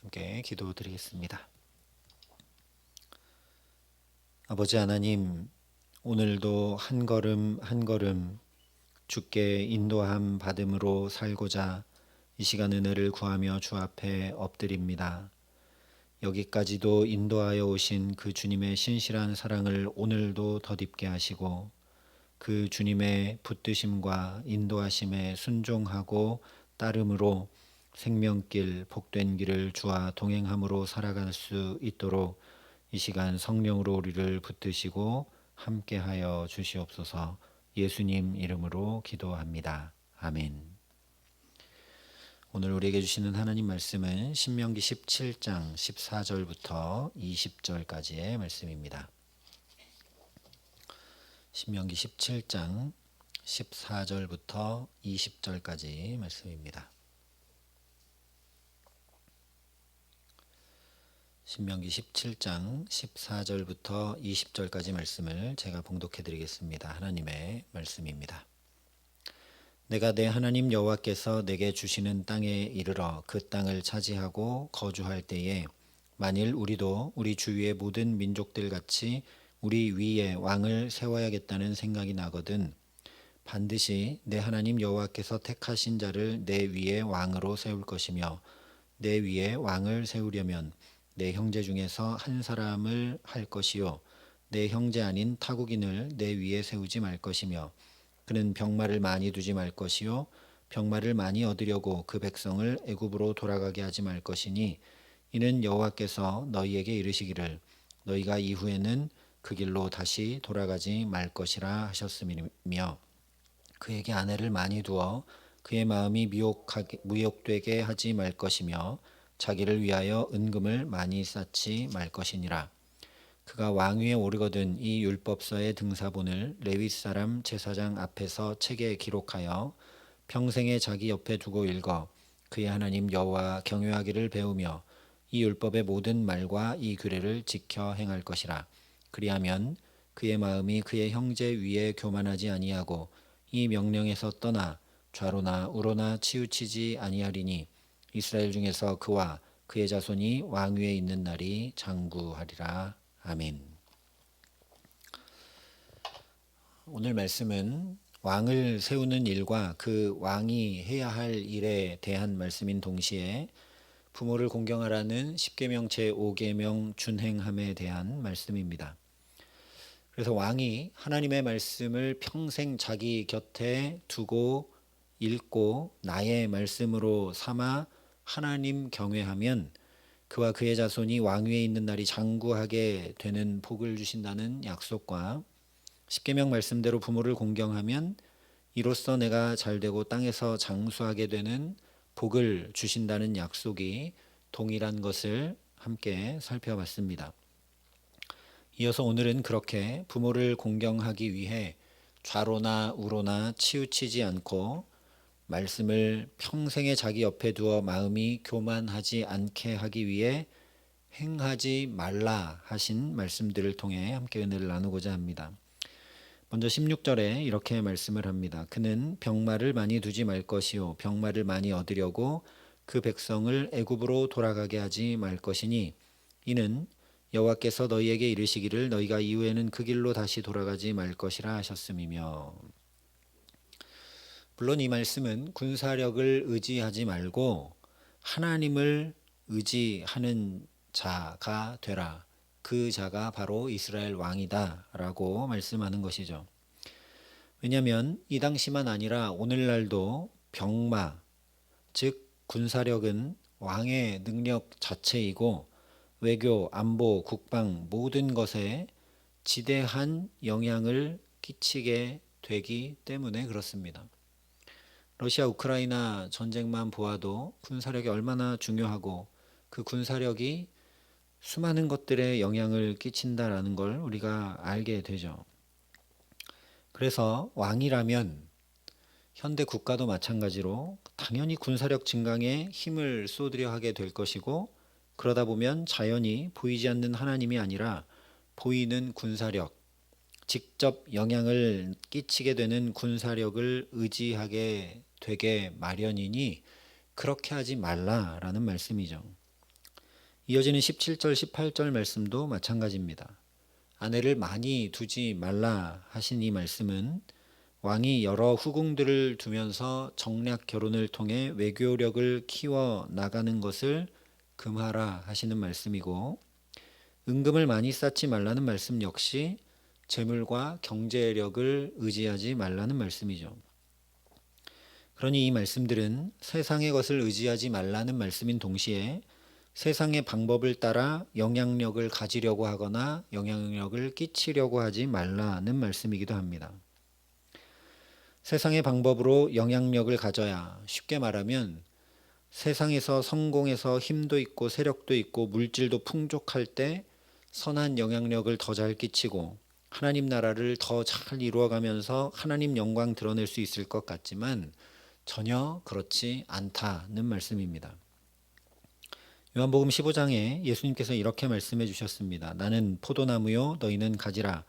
함께 기도드리겠습니다. 아버지 하나님, 오늘도 한 걸음 한 걸음 주께 인도함 받음으로 살고자 이 시간 은혜를 구하며 주 앞에 엎드립니다. 여기까지도 인도하여 오신 그 주님의 신실한 사랑을 오늘도 덧입게 하시고 그 주님의 붙드심과 인도하심에 순종하고 따름으로 생명길 복된 길을 주와 동행함으로 살아갈 수 있도록 이 시간 성령으로 우리를 붙드시고 함께하여 주시옵소서. 예수님 이름으로 기도합니다. 아멘. 오늘 우리에게 주시는 하나님 말씀은 신명기 17장 14절부터 20절까지의 말씀입니다. 신명기 17장 14절부터 20절까지 말씀입니다. 신명기 17장 14절부터 20절까지 말씀을 제가 봉독해 드리겠습니다. 하나님의 말씀입니다. 내가 내 하나님 여호와께서 내게 주시는 땅에 이르러 그 땅을 차지하고 거주할 때에 만일 우리도 우리 주위의 모든 민족들 같이 우리 위에 왕을 세워야겠다는 생각이 나거든 반드시 내 하나님 여호와께서 택하신 자를 내 위에 왕으로 세울 것이며 내 위에 왕을 세우려면 내 형제 중에서 한 사람을 할 것이요 내 형제 아닌 타국인을 내 위에 세우지 말 것이며 그는 병마를 많이 두지 말 것이요 병마를 많이 얻으려고 그 백성을 애굽으로 돌아가게 하지 말 것이니 이는 여호와께서 너희에게 이르시기를 너희가 이후에는 그 길로 다시 돌아가지 말 것이라 하셨음이며 그에게 아내를 많이 두어 그의 마음이 무욕되게 하지 말 것이며 자기를 위하여 은금을 많이 쌓지 말 것이니라. 그가 왕위에 오르거든 이 율법서의 등사본을 레위 사람 제사장 앞에서 책에 기록하여 평생에 자기 옆에 두고 읽어 그의 하나님 여호와 경외하기를 배우며 이 율법의 모든 말과 이 규례를 지켜 행할 것이라. 그리하면 그의 마음이 그의 형제 위에 교만하지 아니하고 이 명령에서 떠나 좌로나 우로나 치우치지 아니하리니 이스라엘 중에서 그와 그의 자손이 왕위에 있는 날이 장구하리라. 아멘. 오늘 말씀은 왕을 세우는 일과 그 왕이 해야 할 일에 대한 말씀인 동시에 부모를 공경하라는 10계명 제5계명 준행함에 대한 말씀입니다. 그래서 왕이 하나님의 말씀을 평생 자기 곁에 두고 읽고 나의 말씀으로 삼아 하나님 경외하면 그와 그의 자손이 왕위에 있는 날이 장구하게 되는 복을 주신다는 약속과 십계명 말씀대로 부모를 공경하면 이로써 내가 잘되고 땅에서 장수하게 되는 복을 주신다는 약속이 동일한 것을 함께 살펴봤습니다. 이어서 오늘은 그렇게 부모를 공경하기 위해 좌로나 우로나 치우치지 않고 말씀을 평생에 자기 옆에 두어 마음이 교만하지 않게 하기 위해 행하지 말라 하신 말씀들을 통해 함께 은혜를 나누고자 합니다. 먼저 16절에 이렇게 말씀을 합니다. 그는 병마를 많이 두지 말 것이요 병마를 많이 얻으려고 그 백성을 애굽으로 돌아가게 하지 말 것이니 이는 여호와께서 너희에게 이르시기를 너희가 이후에는 그 길로 다시 돌아가지 말 것이라 하셨음이며. 물론 이 말씀은 군사력을 의지하지 말고 하나님을 의지하는 자가 되라. 그 자가 바로 이스라엘 왕이다 라고 말씀하는 것이죠. 왜냐하면 이 당시만 아니라 오늘날도 병마, 즉 군사력은 왕의 능력 자체이고 외교, 안보, 국방 모든 것에 지대한 영향을 끼치게 되기 때문에 그렇습니다. 러시아 우크라이나 전쟁만 보아도 군사력이 얼마나 중요하고 그 군사력이 수많은 것들에 영향을 끼친다라는 걸 우리가 알게 되죠. 그래서 왕이라면 현대 국가도 마찬가지로 당연히 군사력 증강에 힘을 쏟으려 하게 될 것이고 그러다 보면 자연히 보이지 않는 하나님이 아니라 보이는 군사력, 직접 영향을 끼치게 되는 군사력을 의지하게 되게 마련이니 그렇게 하지 말라라는 말씀이죠. 이어지는 17절, 18절 말씀도 마찬가지입니다. 아내를 많이 두지 말라 하신 이 말씀은 왕이 여러 후궁들을 두면서 정략 결혼을 통해 외교력을 키워 나가는 것을 금하라 하시는 말씀이고, 은금을 많이 쌓지 말라는 말씀 역시 재물과 경제력을 의지하지 말라는 말씀이죠. 그러니 이 말씀들은 세상의 것을 의지하지 말라는 말씀인 동시에 세상의 방법을 따라 영향력을 가지려고 하거나 영향력을 끼치려고 하지 말라는 말씀이기도 합니다. 세상의 방법으로 영향력을 가져야, 쉽게 말하면 세상에서 성공해서 힘도 있고 세력도 있고 물질도 풍족할 때 선한 영향력을 더 잘 끼치고 하나님 나라를 더 잘 이루어가면서 하나님 영광 드러낼 수 있을 것 같지만 전혀 그렇지 않다는 말씀입니다. 요한복음 15장에 예수님께서 이렇게 말씀해 주셨습니다. 나는 포도나무요 너희는 가지라.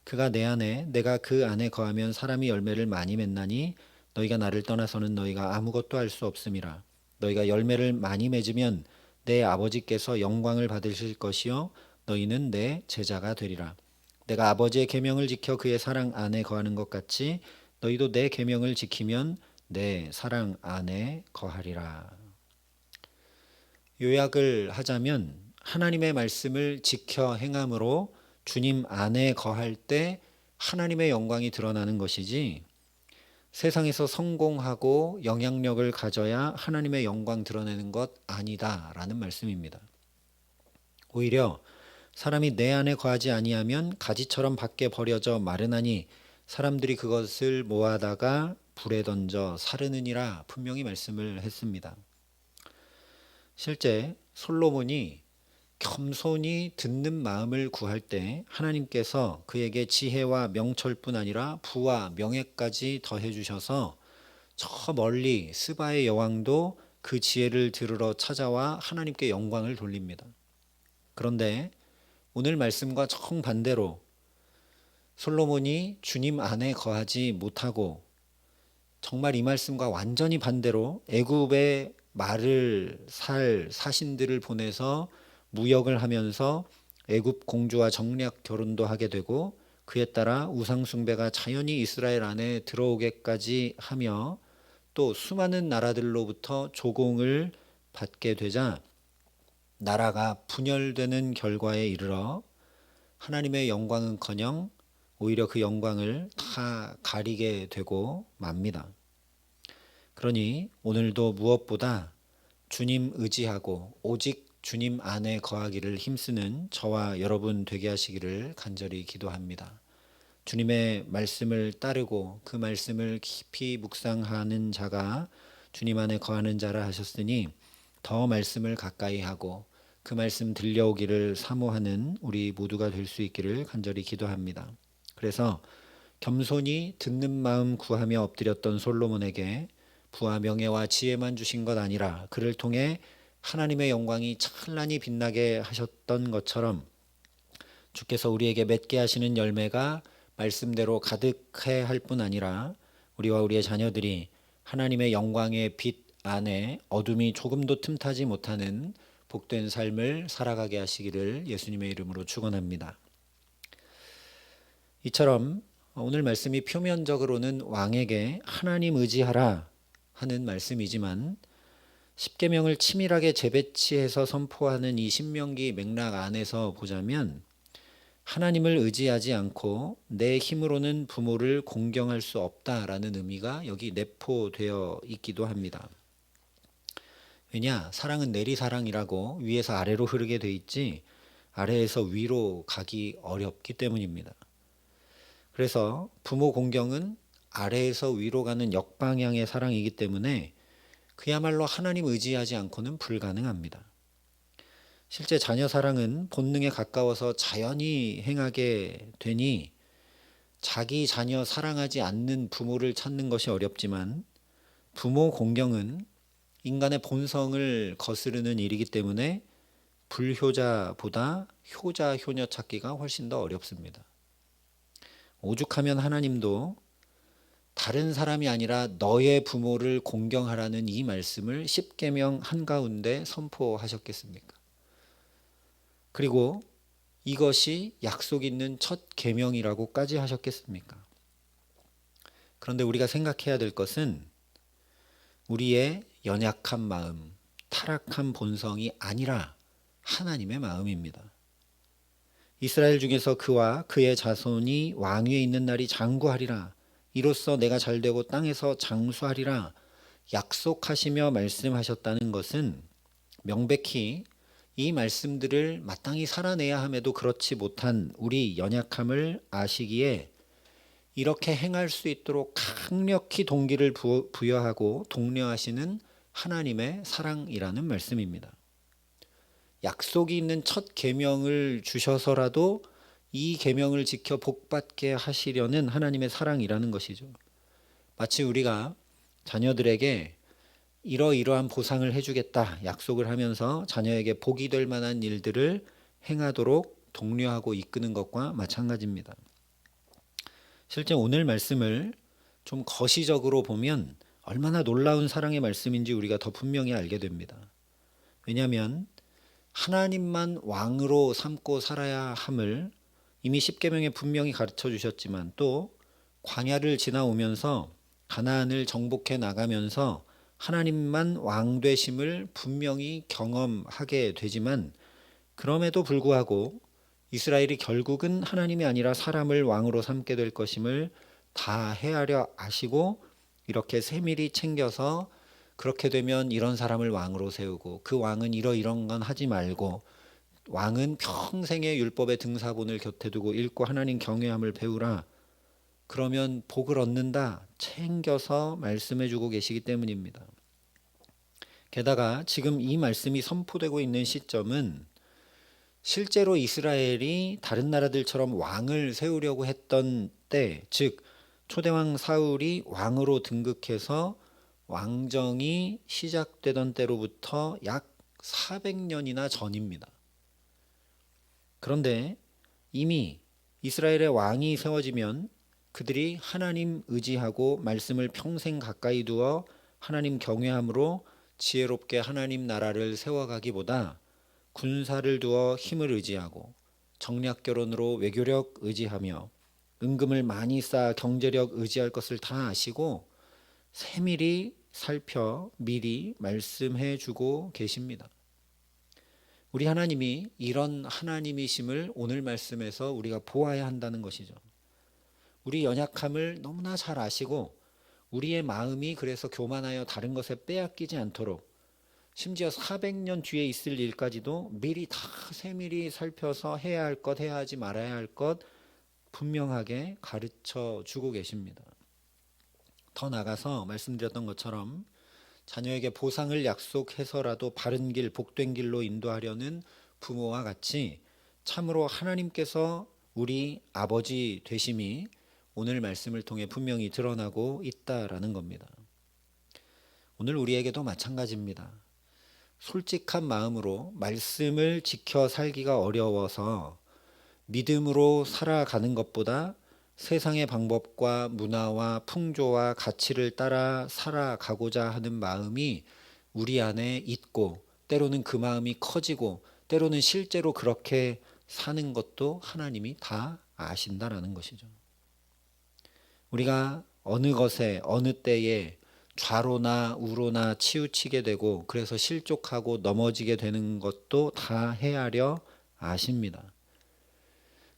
그가 내 안에 내가 그 안에 거하면 사람이 열매를 많이 맺나니 너희가 나를 떠나서는 너희가 아무것도 할 수 없음이라. 너희가 열매를 많이 맺으면 내 아버지께서 영광을 받으실 것이요 너희는 내 제자가 되리라. 내가 아버지의 계명을 지켜 그의 사랑 안에 거하는 것 같이 너희도 내 계명을 지키면 내 사랑 안에 거하리라. 요약을 하자면 하나님의 말씀을 지켜 행함으로 주님 안에 거할 때 하나님의 영광이 드러나는 것이지, 세상에서 성공하고 영향력을 가져야 하나님의 영광 드러내는 것 아니다라는 말씀입니다. 오히려 사람이 내 안에 거하지 아니하면 가지처럼 밖에 버려져 마르나니 사람들이 그것을 모아다가 불에 던져 사르느니라 분명히 말씀을 했습니다. 실제 솔로몬이 겸손히 듣는 마음을 구할 때 하나님께서 그에게 지혜와 명철뿐 아니라 부와 명예까지 더해 주셔서 저 멀리 스바의 여왕도 그 지혜를 들으러 찾아와 하나님께 영광을 돌립니다. 그런데 오늘 말씀과 정반대로 솔로몬이 주님 안에 거하지 못하고 정말 이 말씀과 완전히 반대로 애굽에 말을 살 사신들을 보내서 무역을 하면서 애굽 공주와 정략 결혼도 하게 되고 그에 따라 우상 숭배가 자연히 이스라엘 안에 들어오게까지 하며 또 수많은 나라들로부터 조공을 받게 되자 나라가 분열되는 결과에 이르러 하나님의 영광은커녕 오히려 그 영광을 다 가리게 되고 맙니다. 그러니 오늘도 무엇보다 주님 의지하고 오직 주님 안에 거하기를 힘쓰는 저와 여러분 되게 하시기를 간절히 기도합니다. 주님의 말씀을 따르고 그 말씀을 깊이 묵상하는 자가 주님 안에 거하는 자라 하셨으니 더 말씀을 가까이 하고 그 말씀 들려오기를 사모하는 우리 모두가 될 수 있기를 간절히 기도합니다. 그래서 겸손히 듣는 마음 구하며 엎드렸던 솔로몬에게 부와 명예와 지혜만 주신 것 아니라 그를 통해 하나님의 영광이 찬란히 빛나게 하셨던 것처럼 주께서 우리에게 맺게 하시는 열매가 말씀대로 가득해 할 뿐 아니라 우리와 우리의 자녀들이 하나님의 영광의 빛 안에 어둠이 조금도 틈타지 못하는 복된 삶을 살아가게 하시기를 예수님의 이름으로 축원합니다. 이처럼 오늘 말씀이 표면적으로는 왕에게 하나님 의지하라 하는 말씀이지만 십계명을 치밀하게 재배치해서 선포하는 이 신명기 맥락 안에서 보자면 하나님을 의지하지 않고 내 힘으로는 부모를 공경할 수 없다라는 의미가 여기 내포되어 있기도 합니다. 왜냐? 사랑은 내리사랑이라고 위에서 아래로 흐르게 돼 있지 아래에서 위로 가기 어렵기 때문입니다. 그래서 부모 공경은 아래에서 위로 가는 역방향의 사랑이기 때문에 그야말로 하나님 의지하지 않고는 불가능합니다. 실제 자녀 사랑은 본능에 가까워서 자연히 행하게 되니 자기 자녀 사랑하지 않는 부모를 찾는 것이 어렵지만 부모 공경은 인간의 본성을 거스르는 일이기 때문에 불효자보다 효자 효녀 찾기가 훨씬 더 어렵습니다. 오죽하면 하나님도 다른 사람이 아니라 너의 부모를 공경하라는 이 말씀을 십계명 한가운데 선포하셨겠습니까? 그리고 이것이 약속 있는 첫 계명이라고까지 하셨겠습니까? 그런데 우리가 생각해야 될 것은 우리의 연약한 마음, 타락한 본성이 아니라 하나님의 마음입니다. 이스라엘 중에서 그와 그의 자손이 왕위에 있는 날이 장구하리라. 이로써 내가 잘되고 땅에서 장수하리라. 약속하시며 말씀하셨다는 것은 명백히 이 말씀들을 마땅히 살아내야 함에도 그렇지 못한 우리 연약함을 아시기에 이렇게 행할 수 있도록 강력히 동기를 부여하고 독려하시는 하나님의 사랑이라는 말씀입니다. 약속이 있는 첫 계명을 주셔서라도 이 계명을 지켜 복받게 하시려는 하나님의 사랑이라는 것이죠. 마치 우리가 자녀들에게 이러이러한 보상을 해주겠다 약속을 하면서 자녀에게 복이 될 만한 일들을 행하도록 독려하고 이끄는 것과 마찬가지입니다. 실제 오늘 말씀을 좀 거시적으로 보면 얼마나 놀라운 사랑의 말씀인지 우리가 더 분명히 알게 됩니다. 왜냐하면 하나님만 왕으로 삼고 살아야 함을 이미 십계명에 분명히 가르쳐 주셨지만 또 광야를 지나오면서 가나안을 정복해 나가면서 하나님만 왕 되심을 분명히 경험하게 되지만 그럼에도 불구하고 이스라엘이 결국은 하나님이 아니라 사람을 왕으로 삼게 될 것임을 다 헤아려 아시고 이렇게 세밀히 챙겨서 그렇게 되면 이런 사람을 왕으로 세우고 그 왕은 이런 건 하지 말고 왕은 평생의 율법의 등사본을 곁에 두고 읽고 하나님 경외함을 배우라. 그러면 복을 얻는다. 챙겨서 말씀해 주고 계시기 때문입니다. 게다가 지금 이 말씀이 선포되고 있는 시점은 실제로 이스라엘이 다른 나라들처럼 왕을 세우려고 했던 때, 즉 초대왕 사울이 왕으로 등극해서 왕정이 시작되던 때로부터 약 400년이나 전입니다. 그런데 이미 이스라엘의 왕이 세워지면 그들이 하나님 의지하고 말씀을 평생 가까이 두어 하나님 경외함으로 지혜롭게 하나님 나라를 세워가기보다 군사를 두어 힘을 의지하고 정략 결혼으로 외교력 의지하며 은금을 많이 쌓아 경제력 의지할 것을 다 아시고 세밀히 살펴 미리 말씀해 주고 계십니다. 우리 하나님이 이런 하나님이심을 오늘 말씀에서 우리가 보아야 한다는 것이죠. 우리 연약함을 너무나 잘 아시고 우리의 마음이 그래서 교만하여 다른 것에 빼앗기지 않도록 심지어 400년 뒤에 있을 일까지도 미리 다 세밀히 살펴서 해야 할 것, 해야 하지 말아야 할 것 분명하게 가르쳐 주고 계십니다. 더 나아가서 말씀드렸던 것처럼 자녀에게 보상을 약속해서라도 바른 길, 복된 길로 인도하려는 부모와 같이 참으로 하나님께서 우리 아버지 되심이 오늘 말씀을 통해 분명히 드러나고 있다라는 겁니다. 오늘 우리에게도 마찬가지입니다. 솔직한 마음으로 말씀을 지켜 살기가 어려워서 믿음으로 살아가는 것보다 세상의 방법과 문화와 풍조와 가치를 따라 살아가고자 하는 마음이 우리 안에 있고 때로는 그 마음이 커지고 때로는 실제로 그렇게 사는 것도 하나님이 다 아신다라는 것이죠. 우리가 어느 것에 어느 때에 좌로나 우로나 치우치게 되고 그래서 실족하고 넘어지게 되는 것도 다 헤아려 아십니다.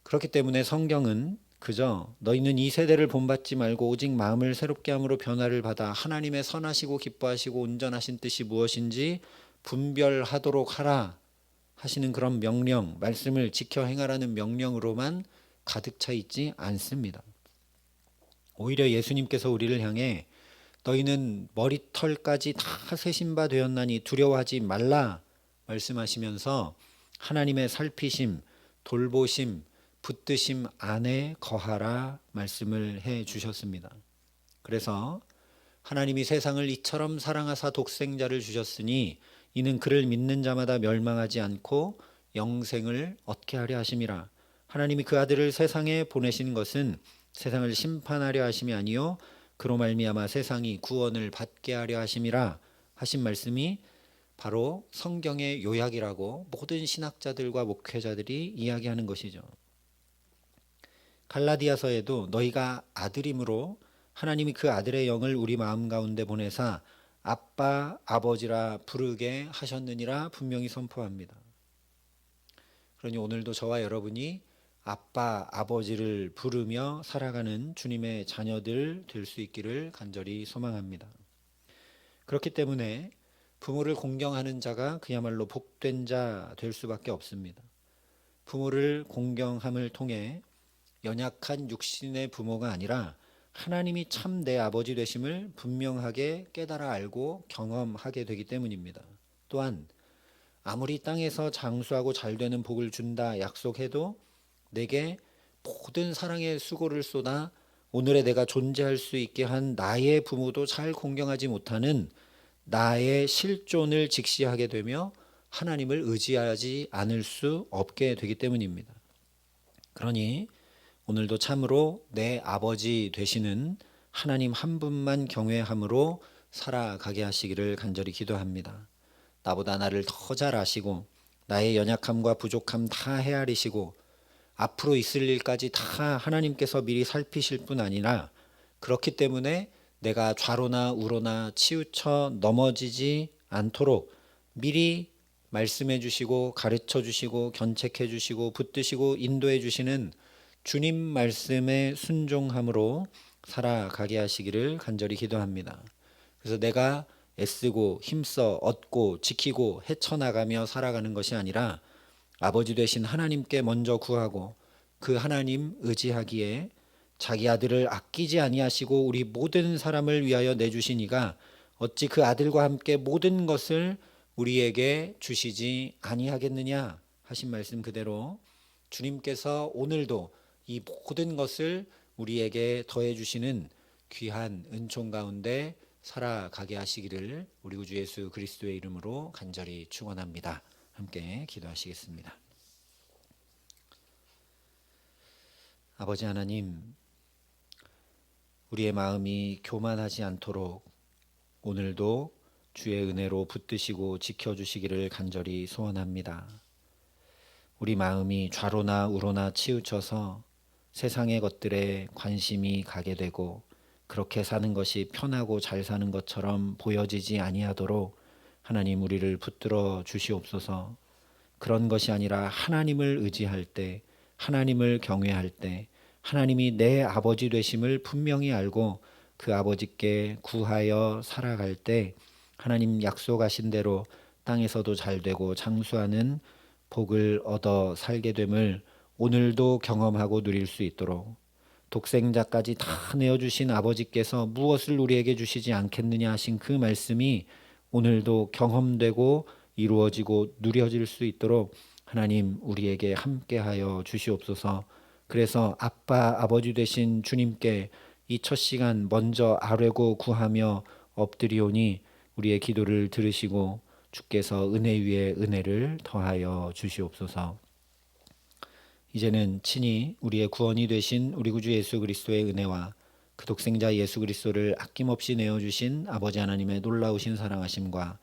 그렇기 때문에 성경은 그저 너희는 이 세대를 본받지 말고 오직 마음을 새롭게 함으로 변화를 받아 하나님의 선하시고 기뻐하시고 온전하신 뜻이 무엇인지 분별하도록 하라 하시는 그런 명령, 말씀을 지켜 행하라는 명령으로만 가득 차 있지 않습니다. 오히려 예수님께서 우리를 향해 너희는 머리털까지 다 세신 바 되었나니 두려워하지 말라 말씀하시면서 하나님의 살피심, 돌보심, 붙드심 안에 거하라 말씀을 해 주셨습니다. 그래서 하나님이 세상을 이처럼 사랑하사 독생자를 주셨으니 이는 그를 믿는 자마다 멸망하지 않고 영생을 얻게 하려 하심이라. 하나님이 그 아들을 세상에 보내신 것은 세상을 심판하려 하심이 아니요 그로 말미암아 세상이 구원을 받게 하려 하심이라 하신 말씀이 바로 성경의 요약이라고 모든 신학자들과 목회자들이 이야기하는 것이죠. 갈라디아서에도 너희가 아들임으로 하나님이 그 아들의 영을 우리 마음 가운데 보내사 아빠 아버지라 부르게 하셨느니라 분명히 선포합니다. 그러니 오늘도 저와 여러분이 아빠 아버지를 부르며 살아가는 주님의 자녀들 될 수 있기를 간절히 소망합니다. 그렇기 때문에 부모를 공경하는 자가 그야말로 복된 자 될 수밖에 없습니다. 부모를 공경함을 통해 연약한 육신의 부모가 아니라 하나님이 참 내 아버지 되심을 분명하게 깨달아 알고 경험하게 되기 때문입니다. 또한 아무리 땅에서 장수하고 잘 되는 복을 준다 약속해도 내게 모든 사랑의 수고를 쏟아 오늘의 내가 존재할 수 있게 한 나의 부모도 잘 공경하지 못하는 나의 실존을 직시하게 되며 하나님을 의지하지 않을 수 없게 되기 때문입니다. 그러니 오늘도 참으로 내 아버지 되시는 하나님 한 분만 경외함으로 살아가게 하시기를 간절히 기도합니다. 나보다 나를 더 잘 아시고 나의 연약함과 부족함 다 헤아리시고 앞으로 있을 일까지 다 하나님께서 미리 살피실 뿐 아니라 그렇기 때문에 내가 좌로나 우로나 치우쳐 넘어지지 않도록 미리 말씀해 주시고 가르쳐 주시고 견책해 주시고 붙드시고 인도해 주시는 주님 말씀에 순종함으로 살아가게 하시기를 간절히 기도합니다. 그래서 내가 애쓰고 힘써 얻고 지키고 헤쳐나가며 살아가는 것이 아니라 아버지 되신 하나님께 먼저 구하고 그 하나님 의지하기에 자기 아들을 아끼지 아니하시고 우리 모든 사람을 위하여 내주신 이가 어찌 그 아들과 함께 모든 것을 우리에게 주시지 아니하겠느냐 하신 말씀 그대로 주님께서 오늘도 이 모든 것을 우리에게 더해 주시는 귀한 은총 가운데 살아가게 하시기를 우리 구주 예수 그리스도의 이름으로 간절히 축원합니다. 함께 기도하시겠습니다. 아버지 하나님, 우리의 마음이 교만하지 않도록 오늘도 주의 은혜로 붙드시고 지켜주시기를 간절히 소원합니다. 우리 마음이 좌로나 우로나 치우쳐서 세상의 것들에 관심이 가게 되고 그렇게 사는 것이 편하고 잘 사는 것처럼 보여지지 아니하도록 하나님 우리를 붙들어 주시옵소서. 그런 것이 아니라 하나님을 의지할 때, 하나님을 경외할 때, 하나님이 내 아버지 되심을 분명히 알고 그 아버지께 구하여 살아갈 때 하나님 약속하신 대로 땅에서도 잘 되고 장수하는 복을 얻어 살게 됨을 오늘도 경험하고 누릴 수 있도록 독생자까지 다 내어주신 아버지께서 무엇을 우리에게 주시지 않겠느냐 하신 그 말씀이 오늘도 경험되고 이루어지고 누려질 수 있도록 하나님 우리에게 함께하여 주시옵소서. 그래서 아빠 아버지 되신 주님께 이 첫 시간 먼저 아뢰고 구하며 엎드리오니 우리의 기도를 들으시고 주께서 은혜 위에 은혜를 더하여 주시옵소서. 이제는 친히 우리의 구원이 되신 우리 구주 예수 그리스도의 은혜와 그 독생자 예수 그리스도를 아낌없이 내어주신 아버지 하나님의 놀라우신 사랑하심과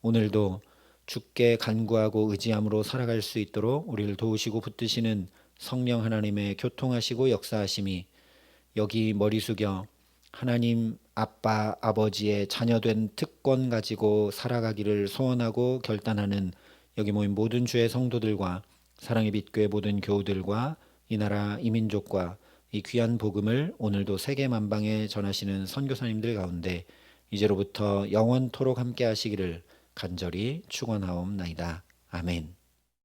오늘도 주께 간구하고 의지함으로 살아갈 수 있도록 우리를 도우시고 붙드시는 성령 하나님의 교통하시고 역사하심이 여기 머리 숙여 하나님 아빠 아버지의 자녀된 특권 가지고 살아가기를 소원하고 결단하는 여기 모인 모든 주의 성도들과 사랑의 빛교회 모든 교우들과 이 나라 이 민족과 이 귀한 복음을 오늘도 세계 만방에 전하시는 선교사님들 가운데 이제로부터 영원토록 함께 하시기를 간절히 축원하옵나이다. 아멘.